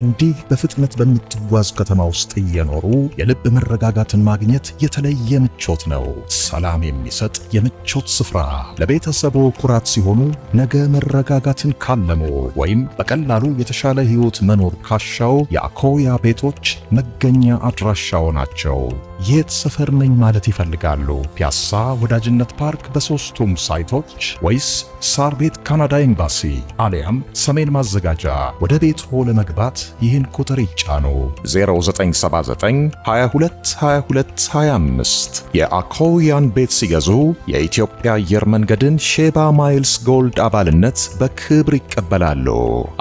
እንዲህ በፍጥነት በምትጓዝ ከተማ ውስጥ እየኖሩ የልብ መረጋጋትን ማግኘት የተለየ ምቾት ነው። ሰላም የሚሰጥ የምቾት ስፍራ ለቤተሰቦ ኩራት ሲሆኑ፣ ነገ መረጋጋትን ካለሙ ወይም በቀላሉ የተሻለ ህይወት መኖር ካሻው የአኮያ ቤቶች መገኛ አድራሻው ናቸው። የት ሰፈር ነኝ ማለት ይፈልጋሉ? ፒያሳ ወዳጅነት ፓርክ በሶስቱም ሳይቶች ወይስ ሳር ቤት ካናዳ ኤምባሲ አሊያም ሰሜን ማዘጋጃ? ወደ ቤትዎ ለመግባት ይህን ቁጥር ይጫኑ። 0979 22 22 25 የአኮያን ቤት ሲገዙ የኢትዮጵያ አየር መንገድን ሼባ ማይልስ ጎልድ አባልነት በክብር ይቀበላሉ።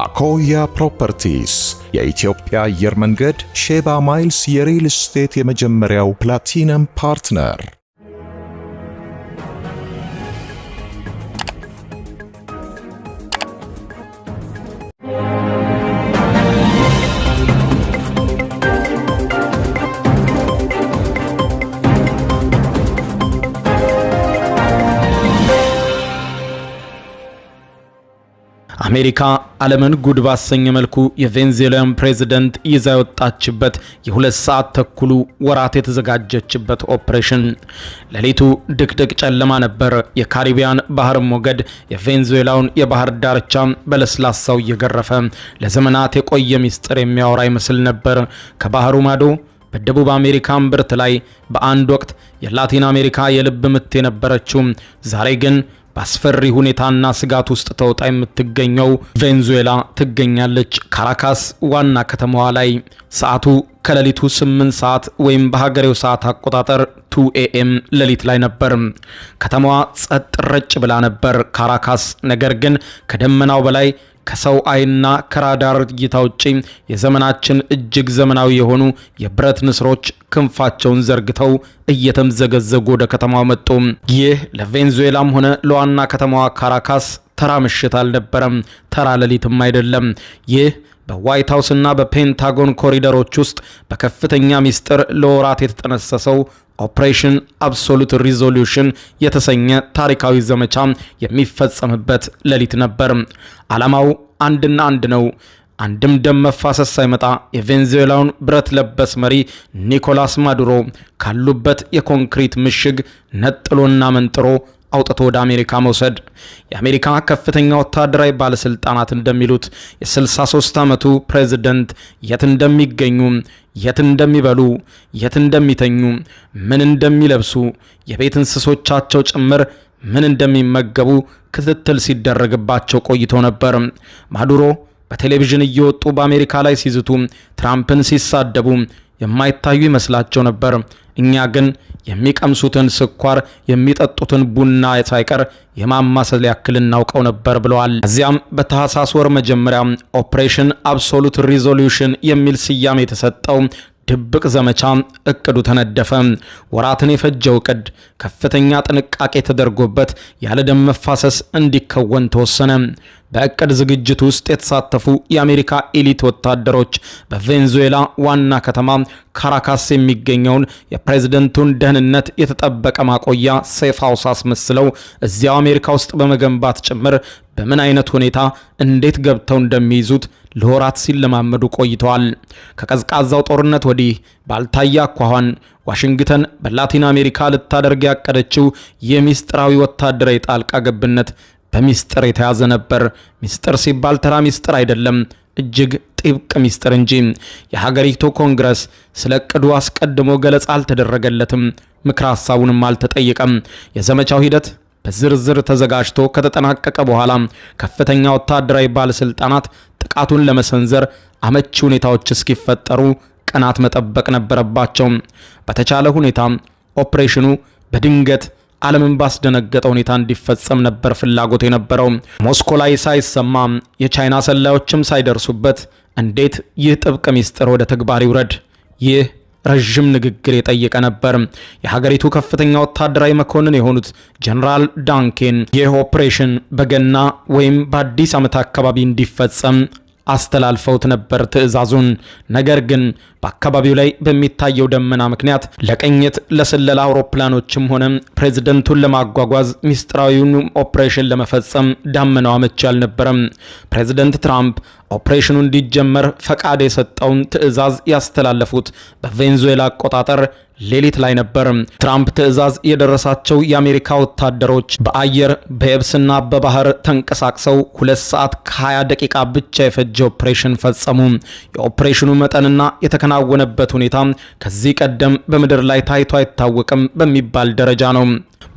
አኮያ ፕሮፐርቲስ የኢትዮጵያ አየር መንገድ ሼባ ማይልስ የሪል ስቴት የመጀመሪያው ፕላቲነም ፓርትነር። አሜሪካ ዓለምን ጉድ ባሰኘ መልኩ የቬንዙዌላን ፕሬዝዳንት ይዛ የወጣችበት የ2 ሰዓት ተኩሉ ወራት የተዘጋጀችበት ኦፕሬሽን ሌሊቱ ድቅድቅ ጨለማ ነበር። የካሪቢያን ባህር ሞገድ የቬንዙዌላውን የባህር ዳርቻ በለስላሳው እየገረፈ ለዘመናት የቆየ ሚስጥር የሚያወራ ይመስል ነበር። ከባህሩ ማዶ በደቡብ አሜሪካ እምብርት ላይ በአንድ ወቅት የላቲን አሜሪካ የልብ ምት የነበረችው ዛሬ ግን በአስፈሪ ሁኔታና ስጋት ውስጥ ተውጣ የምትገኘው ቬንዙዌላ ትገኛለች። ካራካስ ዋና ከተማዋ ላይ ሰዓቱ ከሌሊቱ 8 ሰዓት ወይም በሀገሬው ሰዓት አቆጣጠር 2 AM ሌሊት ላይ ነበር። ከተማዋ ጸጥ ረጭ ብላ ነበር ካራካስ። ነገር ግን ከደመናው በላይ ከሰው አይና ከራዳር እይታ ውጪ የዘመናችን እጅግ ዘመናዊ የሆኑ የብረት ንስሮች ክንፋቸውን ዘርግተው እየተምዘገዘጉ ወደ ከተማው መጡ። ይህ ለቬንዙዌላም ሆነ ለዋና ከተማዋ ካራካስ ተራ ምሽት አልነበረም፣ ተራ ሌሊትም አይደለም። ይህ በዋይት ሃውስና በፔንታጎን ኮሪደሮች ውስጥ በከፍተኛ ሚስጥር ለወራት የተጠነሰሰው ኦፕሬሽን አብሶሉት ሪዞሉሽን የተሰኘ ታሪካዊ ዘመቻ የሚፈጸምበት ሌሊት ነበር። ዓላማው አንድና አንድ ነው። አንድም ደም መፋሰስ ሳይመጣ የቬንዙዌላውን ብረት ለበስ መሪ ኒኮላስ ማዱሮ ካሉበት የኮንክሪት ምሽግ ነጥሎና መንጥሮ አውጥቶ ወደ አሜሪካ መውሰድ። የአሜሪካ ከፍተኛ ወታደራዊ ባለስልጣናት እንደሚሉት የ63 ዓመቱ ፕሬዝዳንት የት እንደሚገኙ፣ የት እንደሚበሉ፣ የት እንደሚተኙ፣ ምን እንደሚለብሱ፣ የቤት እንስሶቻቸው ጭምር ምን እንደሚመገቡ ክትትል ሲደረግባቸው ቆይቶ ነበር። ማዱሮ በቴሌቪዥን እየወጡ በአሜሪካ ላይ ሲዝቱ፣ ትራምፕን ሲሳደቡ የማይታዩ ይመስላቸው ነበር። እኛ ግን የሚቀምሱትን ስኳር የሚጠጡትን ቡና ሳይቀር የማማሰል ያክል እናውቀው ነበር ብለዋል። እዚያም በታህሳስ ወር መጀመሪያ ኦፕሬሽን አብሶሉት ሪዞሉሽን የሚል ስያሜ የተሰጠው ድብቅ ዘመቻ እቅዱ ተነደፈ። ወራትን የፈጀው እቅድ ከፍተኛ ጥንቃቄ ተደርጎበት ያለ ደም መፋሰስ እንዲከወን ተወሰነ። በእቅድ ዝግጅት ውስጥ የተሳተፉ የአሜሪካ ኤሊት ወታደሮች በቬንዙዌላ ዋና ከተማ ካራካስ የሚገኘውን የፕሬዝዳንቱን ደህንነት የተጠበቀ ማቆያ ሴፍ ሃውስ አስመስለው እዚያው አሜሪካ ውስጥ በመገንባት ጭምር በምን አይነት ሁኔታ እንዴት ገብተው እንደሚይዙት ለወራት ሲለማመዱ ቆይተዋል። ከቀዝቃዛው ጦርነት ወዲህ ባልታየ አኳኋን ዋሽንግተን በላቲን አሜሪካ ልታደርግ ያቀደችው የሚስጥራዊ ወታደራዊ ጣልቃ ገብነት በሚስጥር የተያዘ ነበር። ሚስጥር ሲባል ተራ ሚስጥር አይደለም፣ እጅግ ጥብቅ ሚስጥር እንጂ። የሀገሪቱ ኮንግረስ ስለ እቅዱ አስቀድሞ ገለጻ አልተደረገለትም፣ ምክር ሐሳቡንም አልተጠየቀም። የዘመቻው ሂደት በዝርዝር ተዘጋጅቶ ከተጠናቀቀ በኋላ ከፍተኛ ወታደራዊ ባለስልጣናት ጥቃቱን ለመሰንዘር አመቺ ሁኔታዎች እስኪፈጠሩ ቀናት መጠበቅ ነበረባቸው። በተቻለ ሁኔታ ኦፕሬሽኑ በድንገት ዓለምን ባስደነገጠ ሁኔታ እንዲፈጸም ነበር ፍላጎት የነበረው። ሞስኮ ላይ ሳይሰማ የቻይና ሰላዮችም ሳይደርሱበት እንዴት ይህ ጥብቅ ሚስጥር ወደ ተግባር ይውረድ? ይህ ረጅም ንግግር የጠየቀ ነበር። የሀገሪቱ ከፍተኛ ወታደራዊ መኮንን የሆኑት ጀነራል ዳንኬን ይህ ኦፕሬሽን በገና ወይም በአዲስ ዓመት አካባቢ እንዲፈጸም አስተላልፈውት ነበር ትዕዛዙን። ነገር ግን በአካባቢው ላይ በሚታየው ደመና ምክንያት ለቅኝት ለስለላ አውሮፕላኖችም ሆነ ፕሬዝደንቱን ለማጓጓዝ ሚስጥራዊውን ኦፕሬሽን ለመፈጸም ዳመናው አመቺ አልነበረም። ፕሬዝደንት ትራምፕ ኦፕሬሽኑ እንዲጀመር ፈቃድ የሰጠውን ትዕዛዝ ያስተላለፉት በቬንዙዌላ አቆጣጠር ሌሊት ላይ ነበር። ትራምፕ ትዕዛዝ የደረሳቸው የአሜሪካ ወታደሮች በአየር በየብስና በባህር ተንቀሳቅሰው 2 ሰዓት ከ20 ደቂቃ ብቻ የፈጀ ኦፕሬሽን ፈጸሙ። የኦፕሬሽኑ መጠንና የተከናወነበት ሁኔታ ከዚህ ቀደም በምድር ላይ ታይቶ አይታወቅም በሚባል ደረጃ ነው።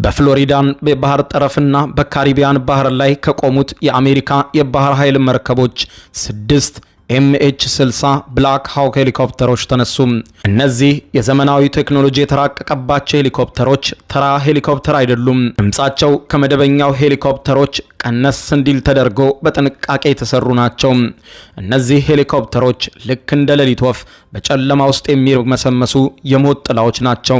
በፍሎሪዳን የባህር ጠረፍና በካሪቢያን ባህር ላይ ከቆሙት የአሜሪካ የባህር ኃይል መርከቦች 6 MH-60 ብላክ ሃውክ ሄሊኮፕተሮች ተነሱ። እነዚህ የዘመናዊ ቴክኖሎጂ የተራቀቀባቸው ሄሊኮፕተሮች ተራ ሄሊኮፕተር አይደሉም። ድምጻቸው ከመደበኛው ሄሊኮፕተሮች ቀነስ እንዲል ተደርጎ በጥንቃቄ የተሰሩ ናቸው። እነዚህ ሄሊኮፕተሮች ልክ እንደ ሌሊት ወፍ በጨለማ ውስጥ የሚርመሰመሱ የሞት ጥላዎች ናቸው።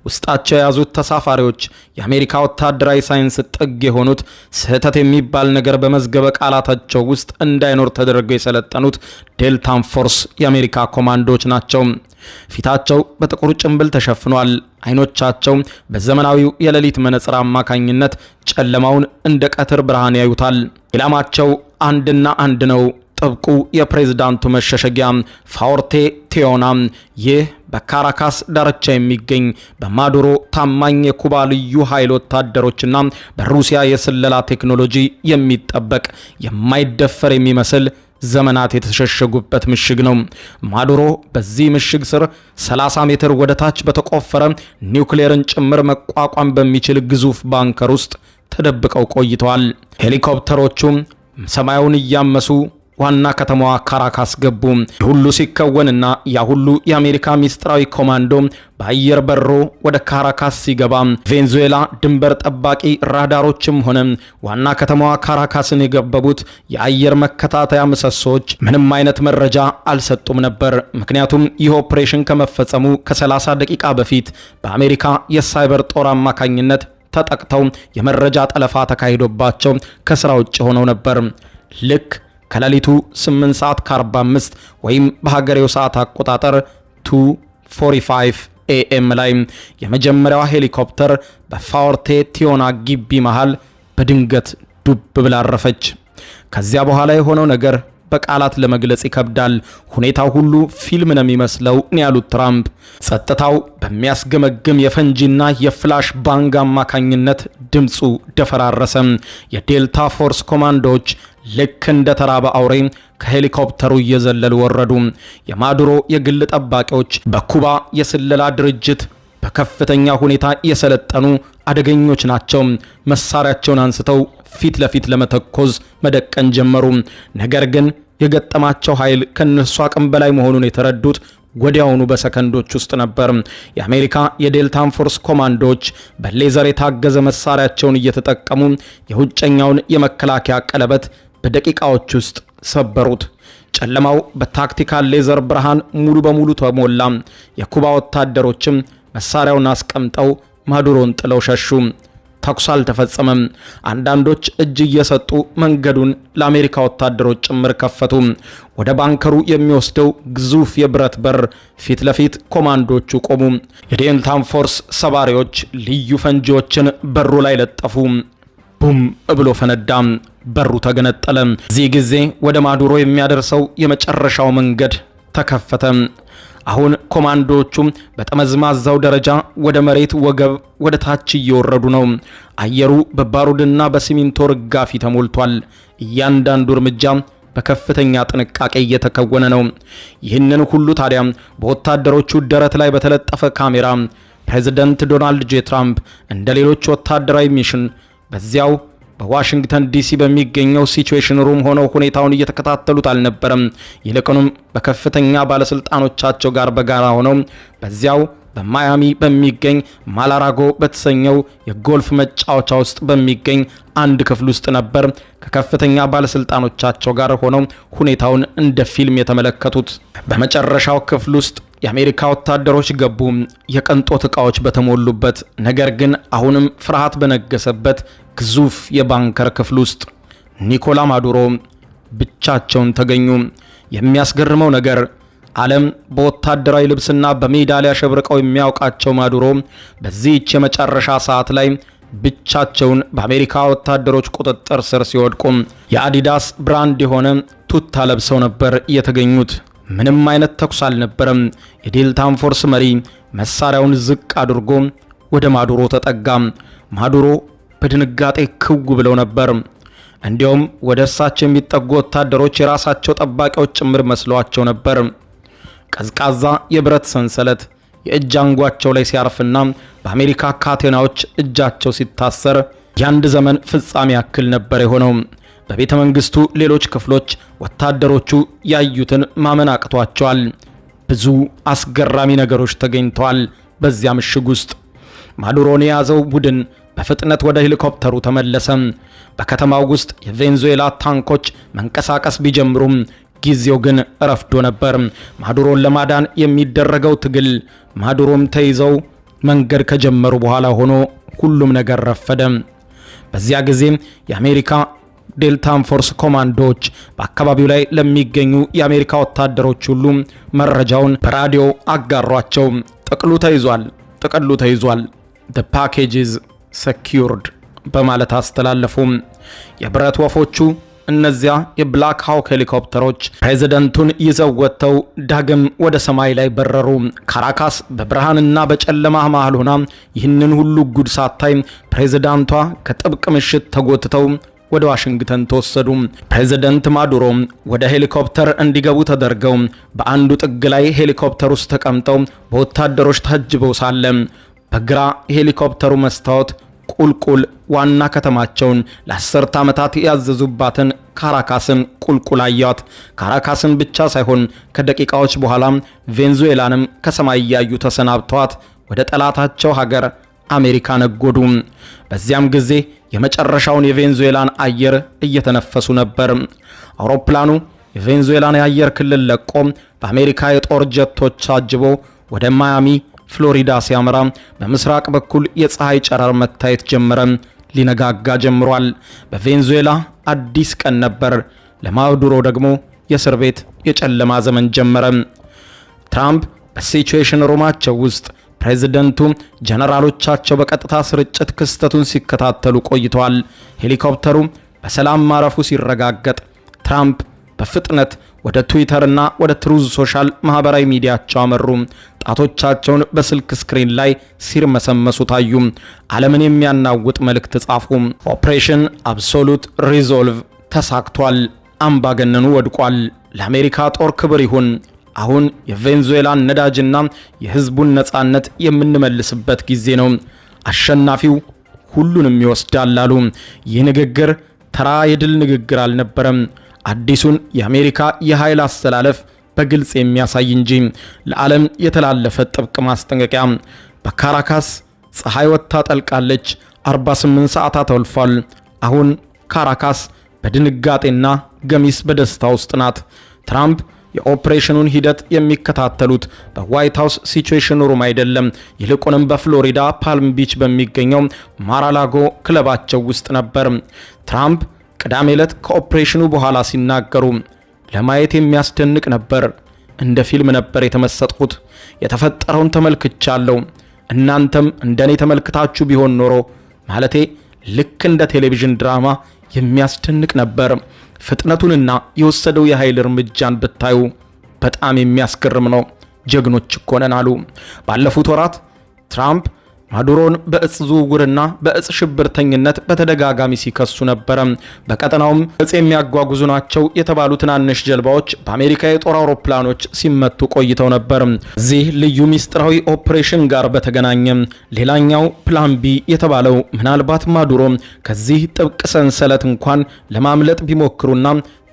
ውስጣቸው የያዙት ተሳፋሪዎች የአሜሪካ ወታደራዊ ሳይንስ ጥግ የሆኑት ስህተት የሚባል ነገር በመዝገበ ቃላታቸው ውስጥ እንዳይኖር ተደርገው የሰለጠኑት ዴልታን ፎርስ የአሜሪካ ኮማንዶዎች ናቸው። ፊታቸው በጥቁር ጭንብል ተሸፍኗል። አይኖቻቸው በዘመናዊው የሌሊት መነጽር አማካኝነት ጨለማውን እንደ ቀትር ብርሃን ያዩታል። ኢላማቸው አንድና አንድ ነው። ጥብቁ የፕሬዝዳንቱ መሸሸጊያ ፋወርቴ ቲዮና። ይህ በካራካስ ዳርቻ የሚገኝ በማዱሮ ታማኝ የኩባ ልዩ ኃይል ወታደሮችና በሩሲያ የስለላ ቴክኖሎጂ የሚጠበቅ የማይደፈር የሚመስል ዘመናት የተሸሸጉበት ምሽግ ነው። ማዱሮ በዚህ ምሽግ ስር 30 ሜትር ወደ ታች በተቆፈረ ኒውክሌርን ጭምር መቋቋም በሚችል ግዙፍ ባንከር ውስጥ ተደብቀው ቆይተዋል። ሄሊኮፕተሮቹ ሰማዩን እያመሱ ዋና ከተማዋ ካራካስ ገቡ። ሁሉ ሲከወንና ያ ሁሉ የአሜሪካ ሚስጥራዊ ኮማንዶ በአየር በሮ ወደ ካራካስ ሲገባ ቬንዙዌላ ድንበር ጠባቂ ራዳሮችም ሆነ ዋና ከተማዋ ካራካስን የገበቡት የአየር መከታተያ ምሰሶች ምንም አይነት መረጃ አልሰጡም ነበር። ምክንያቱም ይህ ኦፕሬሽን ከመፈጸሙ ከ30 ደቂቃ በፊት በአሜሪካ የሳይበር ጦር አማካኝነት ተጠቅተው የመረጃ ጠለፋ ተካሂዶባቸው ከስራ ውጭ ሆነው ነበር። ልክ ከሌሊቱ 8 ሰዓት ከ45 ወይም በሀገሬው ሰዓት አቆጣጠር 2:45 AM ላይ የመጀመሪያዋ ሄሊኮፕተር በፋወርቴ ቲዮና ግቢ መሃል በድንገት ዱብ ብላ አረፈች። ከዚያ በኋላ የሆነው ነገር በቃላት ለመግለጽ ይከብዳል። ሁኔታው ሁሉ ፊልም ነው የሚመስለው ያሉት ትራምፕ ጸጥታው በሚያስገመግም የፈንጂና የፍላሽ ባንግ አማካኝነት ድምፁ ደፈራረሰ። የዴልታ ፎርስ ኮማንዶዎች ልክ እንደ ተራበ አውሬ ከሄሊኮፕተሩ እየዘለሉ ወረዱ። የማዱሮ የግል ጠባቂዎች በኩባ የስለላ ድርጅት በከፍተኛ ሁኔታ የሰለጠኑ አደገኞች ናቸው። መሳሪያቸውን አንስተው ፊት ለፊት ለመተኮዝ መደቀን ጀመሩ። ነገር ግን የገጠማቸው ኃይል ከነሱ አቅም በላይ መሆኑን የተረዱት ወዲያውኑ በሰከንዶች ውስጥ ነበር። የአሜሪካ የዴልታን ፎርስ ኮማንዶዎች በሌዘር የታገዘ መሳሪያቸውን እየተጠቀሙ የውጨኛውን የመከላከያ ቀለበት በደቂቃዎች ውስጥ ሰበሩት። ጨለማው በታክቲካል ሌዘር ብርሃን ሙሉ በሙሉ ተሞላ። የኩባ ወታደሮችም መሳሪያውን አስቀምጠው ማዱሮን ጥለው ሸሹ። ተኩስ አልተፈጸመም። አንዳንዶች እጅ እየሰጡ መንገዱን ለአሜሪካ ወታደሮች ጭምር ከፈቱ። ወደ ባንከሩ የሚወስደው ግዙፍ የብረት በር ፊት ለፊት ኮማንዶቹ ቆሙ። የዴልታን ፎርስ ሰባሪዎች ልዩ ፈንጂዎችን በሩ ላይ ለጠፉ። ቡም ብሎ ፈነዳ። በሩ ተገነጠለ። እዚህ ጊዜ ወደ ማዱሮ የሚያደርሰው የመጨረሻው መንገድ ተከፈተ። አሁን ኮማንዶዎቹም በጠመዝማዛው ደረጃ ወደ መሬት ወገብ ወደ ታች እየወረዱ ነው። አየሩ በባሩድና በሲሚንቶ ርጋፊ ተሞልቷል። እያንዳንዱ እርምጃ በከፍተኛ ጥንቃቄ እየተከወነ ነው። ይህንን ሁሉ ታዲያ በወታደሮቹ ደረት ላይ በተለጠፈ ካሜራ ፕሬዝዳንት ዶናልድ ጄ ትራምፕ እንደ ሌሎች ወታደራዊ ሚሽን በዚያው በዋሽንግተን ዲሲ በሚገኘው ሲቹዌሽን ሩም ሆነው ሁኔታውን እየተከታተሉት አልነበረም። ይልቁንም በከፍተኛ ባለስልጣኖቻቸው ጋር በጋራ ሆነው በዚያው በማያሚ በሚገኝ ማላራጎ በተሰኘው የጎልፍ መጫወቻ ውስጥ በሚገኝ አንድ ክፍል ውስጥ ነበር ከከፍተኛ ባለስልጣኖቻቸው ጋር ሆነው ሁኔታውን እንደ ፊልም የተመለከቱት። በመጨረሻው ክፍል ውስጥ የአሜሪካ ወታደሮች ገቡ። የቅንጦት ዕቃዎች በተሞሉበት ነገር ግን አሁንም ፍርሃት በነገሰበት ግዙፍ የባንከር ክፍል ውስጥ ኒኮላ ማዱሮ ብቻቸውን ተገኙ። የሚያስገርመው ነገር ዓለም በወታደራዊ ልብስና በሜዳሊያ ሸብርቀው የሚያውቃቸው ማዱሮ በዚህች የመጨረሻ ሰዓት ላይ ብቻቸውን በአሜሪካ ወታደሮች ቁጥጥር ስር ሲወድቁ የአዲዳስ ብራንድ የሆነ ቱታ ለብሰው ነበር የተገኙት። ምንም አይነት ተኩስ አልነበረም። የዴልታን ፎርስ መሪ መሳሪያውን ዝቅ አድርጎ ወደ ማዱሮ ተጠጋ። ማዱሮ በድንጋጤ ክው ብለው ነበር። እንዲያውም ወደ እርሳቸው የሚጠጉ ወታደሮች የራሳቸው ጠባቂዎች ጭምር መስሏቸው ነበር። ቀዝቃዛ የብረት ሰንሰለት የእጅ አንጓቸው ላይ ሲያርፍና በአሜሪካ ካቴናዎች እጃቸው ሲታሰር የአንድ ዘመን ፍጻሜ ያክል ነበር የሆነው። በቤተ መንግስቱ ሌሎች ክፍሎች ወታደሮቹ ያዩትን ማመን አቅቷቸዋል። ብዙ አስገራሚ ነገሮች ተገኝተዋል። በዚያ ምሽግ ውስጥ ማዱሮን የያዘው ቡድን በፍጥነት ወደ ሄሊኮፕተሩ ተመለሰ። በከተማው ውስጥ የቬንዙዌላ ታንኮች መንቀሳቀስ ቢጀምሩም ጊዜው ግን ረፍዶ ነበር። ማዱሮን ለማዳን የሚደረገው ትግል ማዱሮም ተይዘው መንገድ ከጀመሩ በኋላ ሆኖ ሁሉም ነገር ረፈደ። በዚያ ጊዜ የአሜሪካ ዴልታን ፎርስ ኮማንዶዎች በአካባቢው ላይ ለሚገኙ የአሜሪካ ወታደሮች ሁሉ መረጃውን በራዲዮ አጋሯቸው። ጥቅሉ ተይዟል፣ the package is secured በማለት አስተላለፉ። የብረት ወፎቹ እነዚያ የብላክ ሃውክ ሄሊኮፕተሮች ፕሬዝደንቱን ይዘው ወጥተው ዳግም ወደ ሰማይ ላይ በረሩ። ካራካስ በብርሃንና በጨለማ መሃል ሆና ይህንን ሁሉ ጉድ ሳታይ ፕሬዝዳንቷ ከጥብቅ ምሽት ተጎትተው ወደ ዋሽንግተን ተወሰዱ። ፕሬዝደንት ማዱሮ ወደ ሄሊኮፕተር እንዲገቡ ተደርገው በአንዱ ጥግ ላይ ሄሊኮፕተር ውስጥ ተቀምጠው በወታደሮች ታጅበው ሳለ በግራ ሄሊኮፕተሩ መስታወት ቁልቁል ዋና ከተማቸውን ለ10 ዓመታት ያዘዙባትን ካራካስን ቁልቁል አያት። ካራካስን ብቻ ሳይሆን ከደቂቃዎች በኋላ ቬንዙዌላንም ከሰማይ ያዩ ተሰናብተዋት ወደ ጠላታቸው ሀገር አሜሪካ ነጎዱ። በዚያም ጊዜ የመጨረሻውን የቬንዙዌላን አየር እየተነፈሱ ነበር። አውሮፕላኑ የቬንዙዌላን የአየር ክልል ለቆ በአሜሪካ የጦር ጀቶች አጅቦ ወደ ማያሚ ፍሎሪዳ ሲያመራ በምስራቅ በኩል የፀሐይ ጨረር መታየት ጀመረ። ሊነጋጋ ጀምሯል። በቬንዙዌላ አዲስ ቀን ነበር። ለማዱሮ ደግሞ የእስር ቤት የጨለማ ዘመን ጀመረ። ትራምፕ በሲቹዌሽን ሩማቸው ውስጥ ፕሬዝደንቱ ጀነራሎቻቸው በቀጥታ ስርጭት ክስተቱን ሲከታተሉ ቆይተዋል። ሄሊኮፕተሩ በሰላም ማረፉ ሲረጋገጥ ትራምፕ በፍጥነት ወደ ትዊተር እና ወደ ትሩዝ ሶሻል ማህበራዊ ሚዲያቸው አመሩ። ጣቶቻቸውን በስልክ ስክሪን ላይ ሲርመሰመሱ ታዩ። ዓለምን የሚያናውጥ መልእክት ጻፉ። ኦፕሬሽን አብሶሉት ሪዞልቭ ተሳክቷል። አምባገነኑ ወድቋል። ለአሜሪካ ጦር ክብር ይሁን። አሁን የቬንዙዌላን ነዳጅና የህዝቡን ነጻነት የምንመልስበት ጊዜ ነው። አሸናፊው ሁሉንም ይወስዳል አሉ። ይህ ንግግር ተራ የድል ንግግር አልነበረም። አዲሱን የአሜሪካ የኃይል አስተላለፍ በግልጽ የሚያሳይ እንጂ ለዓለም የተላለፈ ጥብቅ ማስጠንቀቂያ። በካራካስ ፀሐይ ወጥታ ጠልቃለች። 48 ሰዓታት አልፏል። አሁን ካራካስ በድንጋጤና ገሚስ በደስታ ውስጥ ናት። ትራምፕ የኦፕሬሽኑን ሂደት የሚከታተሉት በዋይት ሃውስ ሲቹዌሽን ሩም አይደለም፣ ይልቁንም በፍሎሪዳ ፓልም ቢች በሚገኘው ማራላጎ ክለባቸው ውስጥ ነበር። ትራምፕ ቅዳሜ ዕለት ከኦፕሬሽኑ በኋላ ሲናገሩ ለማየት የሚያስደንቅ ነበር። እንደ ፊልም ነበር የተመሰጥኩት። የተፈጠረውን ተመልክቻለሁ። እናንተም እንደኔ ተመልክታችሁ ቢሆን ኖሮ ማለቴ ልክ እንደ ቴሌቪዥን ድራማ የሚያስደንቅ ነበር። ፍጥነቱንና የወሰደው የኃይል እርምጃን ብታዩ በጣም የሚያስገርም ነው። ጀግኖች እኮ ነን አሉ። ባለፉት ወራት ትራምፕ ማዱሮን በእጽ ዝውውርና በእጽ ሽብርተኝነት በተደጋጋሚ ሲከሱ ነበር። በቀጠናውም እጽ የሚያጓጉዙ ናቸው የተባሉ ትናንሽ ጀልባዎች በአሜሪካ የጦር አውሮፕላኖች ሲመቱ ቆይተው ነበር። እዚህ ልዩ ሚስጥራዊ ኦፕሬሽን ጋር በተገናኘ ሌላኛው ፕላን ቢ የተባለው ምናልባት ማዱሮ ከዚህ ጥብቅ ሰንሰለት እንኳን ለማምለጥ ቢሞክሩና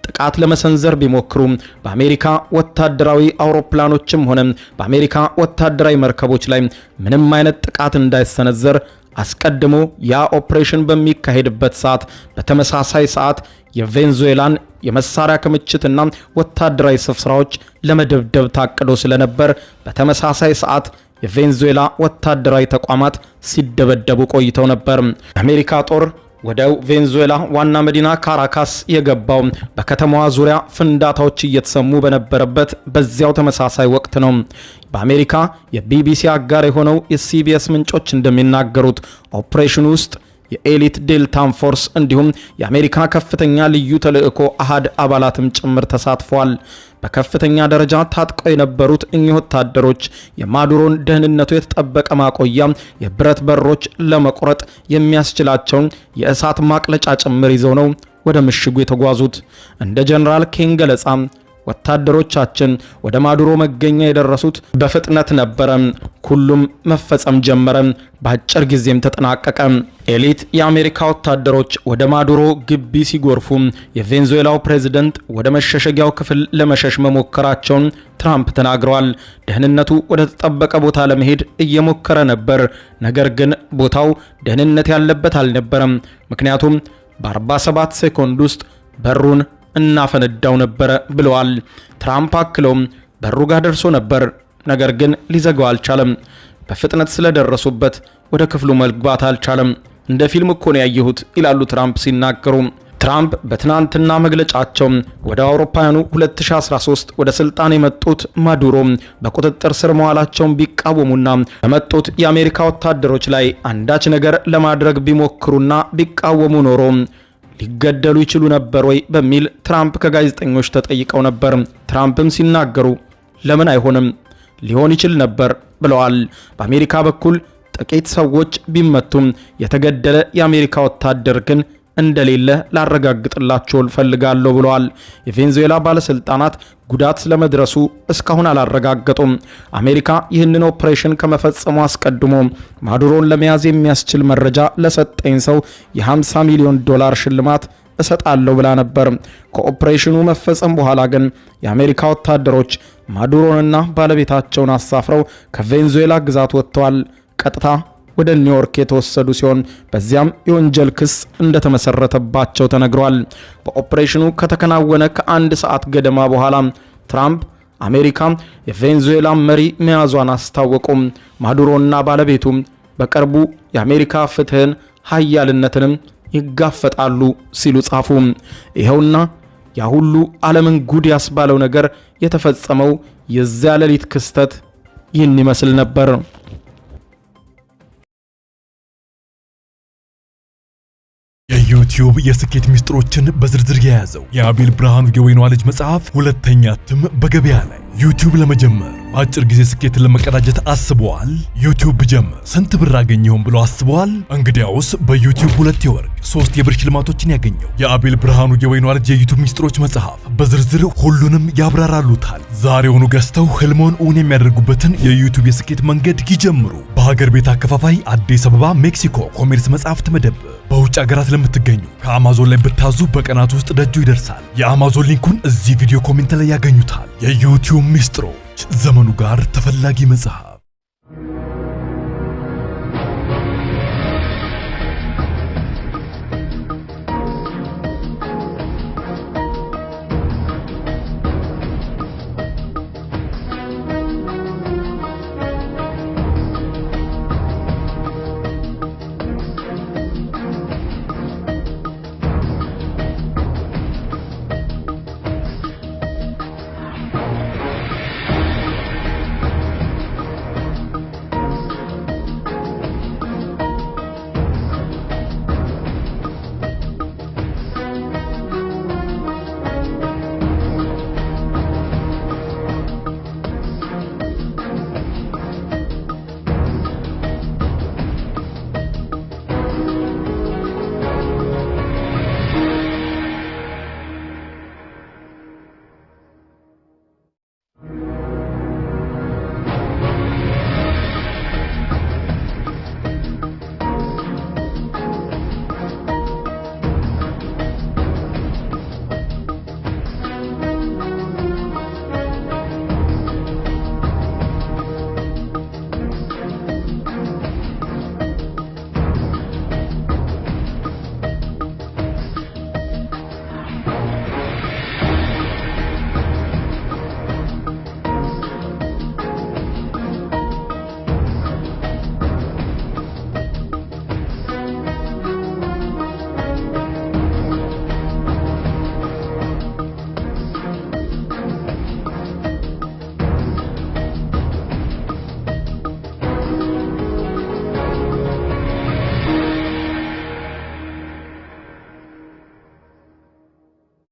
ጥቃት ለመሰንዘር ቢሞክሩ በአሜሪካ ወታደራዊ አውሮፕላኖችም ሆነ በአሜሪካ ወታደራዊ መርከቦች ላይ ምንም አይነት ጥቃት እንዳይሰነዘር አስቀድሞ ያ ኦፕሬሽን በሚካሄድበት ሰዓት በተመሳሳይ ሰዓት የቬንዙዌላን የመሳሪያ ክምችትና ወታደራዊ ስፍራዎች ለመደብደብ ታቅዶ ስለነበር በተመሳሳይ ሰዓት የቬንዙዌላ ወታደራዊ ተቋማት ሲደበደቡ ቆይተው ነበር። የአሜሪካ ጦር ወደው ቬንዙዌላ ዋና መዲና ካራካስ የገባው በከተማዋ ዙሪያ ፍንዳታዎች እየተሰሙ በነበረበት በዚያው ተመሳሳይ ወቅት ነው። በአሜሪካ የቢቢሲ አጋር የሆነው የሲቢኤስ ምንጮች እንደሚናገሩት ኦፕሬሽኑ ውስጥ የኤሊት ዴልታን ፎርስ እንዲሁም የአሜሪካ ከፍተኛ ልዩ ተልእኮ አሃድ አባላትም ጭምር ተሳትፈዋል። በከፍተኛ ደረጃ ታጥቀው የነበሩት እኚህ ወታደሮች የማዱሮን ደህንነቱ የተጠበቀ ማቆያ የብረት በሮች ለመቁረጥ የሚያስችላቸውን የእሳት ማቅለጫ ጭምር ይዘው ነው ወደ ምሽጉ የተጓዙት። እንደ ጀነራል ኬን ገለጻ ወታደሮቻችን ወደ ማዱሮ መገኛ የደረሱት በፍጥነት ነበረ። ሁሉም መፈጸም ጀመረ። በአጭር ጊዜም ተጠናቀቀ። ኤሊት የአሜሪካ ወታደሮች ወደ ማዱሮ ግቢ ሲጎርፉ የቬንዙዌላው ፕሬዝዳንት ወደ መሸሸጊያው ክፍል ለመሸሽ መሞከራቸውን ትራምፕ ተናግረዋል። ደህንነቱ ወደ ተጠበቀ ቦታ ለመሄድ እየሞከረ ነበር፣ ነገር ግን ቦታው ደህንነት ያለበት አልነበረም። ምክንያቱም በ47 ሴኮንድ ውስጥ በሩን እናፈነዳው ነበር ብለዋል። ትራምፕ አክለውም በሩ ጋር ደርሶ ነበር፣ ነገር ግን ሊዘጋው አልቻለም። በፍጥነት ስለደረሱበት ወደ ክፍሉ መግባት አልቻለም። እንደ ፊልም እኮ ነው ያየሁት ይላሉ ትራምፕ ሲናገሩ። ትራምፕ በትናንትና መግለጫቸው ወደ አውሮፓውያኑ 2013 ወደ ስልጣን የመጡት ማዱሮ በቁጥጥር ስር መዋላቸውን ቢቃወሙና በመጡት የአሜሪካ ወታደሮች ላይ አንዳች ነገር ለማድረግ ቢሞክሩና ቢቃወሙ ኖሮ ሊገደሉ ይችሉ ነበር ወይ በሚል ትራምፕ ከጋዜጠኞች ተጠይቀው ነበር። ትራምፕም ሲናገሩ ለምን አይሆንም ሊሆን ይችል ነበር ብለዋል። በአሜሪካ በኩል ጥቂት ሰዎች ቢመቱም የተገደለ የአሜሪካ ወታደር ግን እንደሌለ ላረጋግጥላችሁ ፈልጋለሁ ብለዋል። የቬንዙዌላ ባለስልጣናት ጉዳት ስለመድረሱ እስካሁን አላረጋገጡም። አሜሪካ ይህንን ኦፕሬሽን ከመፈጸሙ አስቀድሞ ማዱሮን ለመያዝ የሚያስችል መረጃ ለሰጠኝ ሰው የ50 ሚሊዮን ዶላር ሽልማት እሰጣለሁ ብላ ነበር። ከኦፕሬሽኑ መፈጸም በኋላ ግን የአሜሪካ ወታደሮች ማዱሮንና ባለቤታቸውን አሳፍረው ከቬንዙዌላ ግዛት ወጥተዋል። ቀጥታ ወደ ኒውዮርክ የተወሰዱ ሲሆን በዚያም የወንጀል ክስ እንደተመሰረተባቸው ተነግሯል። በኦፕሬሽኑ ከተከናወነ ከአንድ ሰዓት ገደማ በኋላ ትራምፕ አሜሪካ የቬንዙዌላ መሪ መያዟን አስታወቁም። ማዱሮና ባለቤቱ በቅርቡ የአሜሪካ ፍትህን ኃያልነትንም ይጋፈጣሉ ሲሉ ጻፉ። ይኸውና ያ ሁሉ ዓለምን ጉድ ያስባለው ነገር የተፈጸመው የዚያ ሌሊት ክስተት ይህን ይመስል ነበር። የዩቲዩብ የስኬት ሚስጥሮችን በዝርዝር የያዘው የአቤል ብርሃኑ የወይኗ ልጅ መጽሐፍ ሁለተኛ እትም በገበያ ላይ። ዩቲዩብ ለመጀመር በአጭር ጊዜ ስኬትን ለመቀዳጀት አስበዋል? ዩቲዩብ ብጀምር ስንት ብር አገኘሁም ብለው አስበዋል? እንግዲያውስ በዩቲዩብ 2 የወርቅ 3 የብር ሽልማቶችን ያገኘው የአቤል ብርሃኑ የወይኗ ልጅ የዩቲዩብ ሚስጥሮች መጽሐፍ በዝርዝር ሁሉንም ያብራራሉታል። ዛሬውኑ ገዝተው ህልሞን እውን የሚያደርጉበትን የዩቲዩብ የስኬት መንገድ ይጀምሩ። በሀገር ቤት አከፋፋይ አዲስ አበባ ሜክሲኮ ኮሜርስ መጽሐፍት መደብር። በውጭ ሀገራት ለምትገኙ ከአማዞን ላይ ብታዙ በቀናት ውስጥ ደጁ ይደርሳል። የአማዞን ሊንኩን እዚህ ቪዲዮ ኮሜንት ላይ ያገኙታል። የዩቲዩብ ሚስጥሮች ዘመኑ ጋር ተፈላጊ መጽሐፍ።